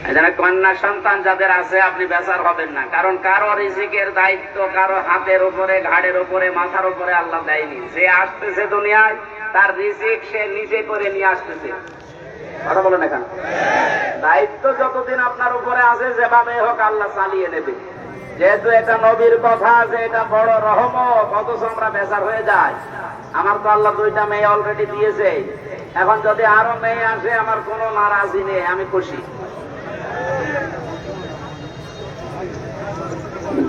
এখানে কন্যা সন্তান যাদের আছে আপনি বেজার হবেন না, কারণ কারো রিজিকের দায়িত্ব কারো হাতের উপরে, ঘাড়ের উপরে, মাথার উপরে আল্লাহ দেয়নি। যে আসতেছে দুনিয়ায় তার রিজিক সে নিজে করে নিয়ে আসতেছে। কথা বলেন, এখানে দায়িত্ব যতদিন আপনার উপরে আছে যেভাবে হোক আল্লাহ চালিয়ে নেবে। যেহেতু এটা নবীর কথা, যে এটা বড় রহমত, অথচ আমরা বেজার হয়ে যাই। আমার তো আল্লাহ 2টা মেয়ে অলরেডি দিয়েছে, এখন যদি আরো মেয়ে আসে আমার কোনো নারাজি নেই, আমি খুশি।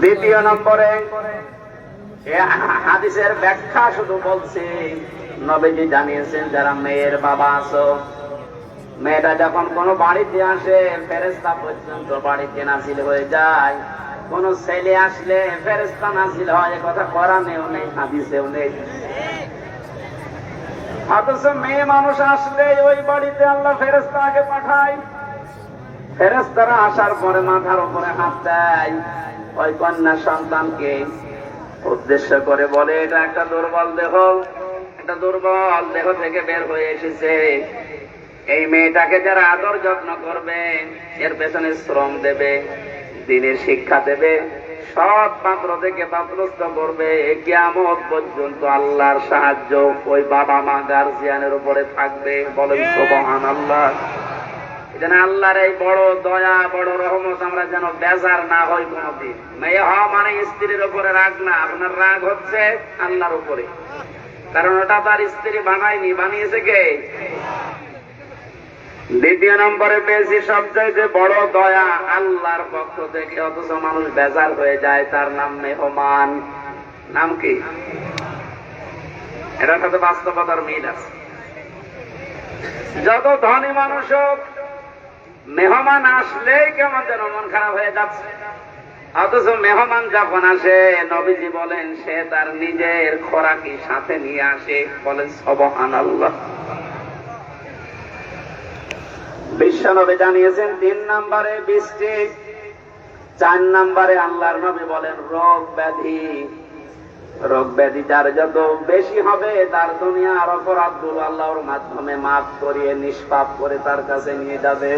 দ্বিতীয় নম্বরে হাদিসের ব্যাখ্যা শুধু বলছি, নবীজি জানিয়েছেন যারা মেয়ের বাবা আছো, মেয়েটা যখন কোনো বাড়িতে আসে ফেরেশতা পর্যন্ত বাড়িতে নাজিল হয়ে যায়। কোন ছেলে আসলে ফেরেশতা নাজিল হয়, কথা কোরআনেও নেই, হাদিসেও নেই। অথচ মেয়ে মানুষ আসলে ওই বাড়িতে আল্লাহ ফেরেশতা আগে পাঠায়। ফেরেশতারা আসার পরে মাথার উপরে হাত দেয়, ওই কন্যা সন্তানকে উদ্দেশ্য করে বলে এটা একটা দুর্বল দেহ, একটা দুর্বল দেহ থেকে বের হয়ে এসেছে। এই মেয়েটাকে যারা আদর যত্ন করবে, এর পেছনে শ্রম দেবে, দিনের শিক্ষা দেবে, সৎ পাত্র থেকে পাত্রস্থ করবে, কিয়ামত পর্যন্ত আল্লাহর সাহায্য ওই বাবা মা গার্জিয়ানের উপরে থাকবে। বলেন সুবহানাল্লাহ। যেন আল্লাহর এই বড় দয়া, বড় রহমত আমরা যেন বেজার না হই কোনদিন। মেয়ে হওয়া মানে স্ত্রীর উপরে রাগ না, আপনার রাগ হচ্ছে আল্লাহর উপরে, কারণ ওটা তার স্ত্রী বানায়নি, বানিয়েছে কে? দ্বিতীয় নম্বরে পেয়েছি সবচাইতে বড় দয়া আল্লাহর পক্ষ থেকে, অথচ মানুষ বেজার হয়ে যায়, তার নাম মেহমান। নাম কি? এটার সাথে বাস্তবতার মিল আছে। যত ধনী মানুষ হোক, মেহমান আসলেই কেমন যেন মন খারাপ হয়ে যাচ্ছে। অথচ মেহমান যখন আসে, নবীজি বলেন সে তার নিজের খোরাকি সাথে নিয়ে আসে। বলেন সুবহানাল্লাহ। বিশ্বনবী জানিয়েছেন 3 নম্বরে বৃষ্টি, 4 নম্বরে আল্লাহর নবী বলেন রোগ ব্যাধি। রোগ ব্যাধি যার যত বেশি হবে, তার দুনিয়ার অপরাধগুলো আল্লাহর মাধ্যমে মাফ করিয়ে নিষ্পাপ করে তার কাছে নিয়ে যাবে।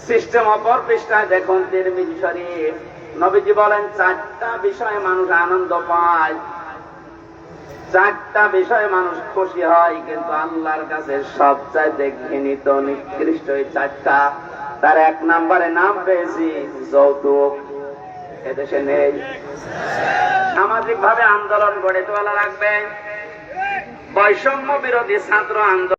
সিস্টেম অপর পৃষ্ঠায় দেখুন তিরমিজি শরীফ, নবীজি বলেন 4টা বিষয়ে মানুষ আনন্দ পায়, 4টা বিষয়ে মানুষ খুশি হয়, কিন্তু আল্লাহর কাছে সবচাইতে ঘৃণিত নিকৃষ্ট এই 4টা। তার 1 নম্বরে নাম পেয়েছি যৌতুক। এদেশে নেই। সামাজিক ভাবে আন্দোলন গড়ে তোলা লাগবে, বৈষম্য বিরোধী ছাত্র আন্দোলন।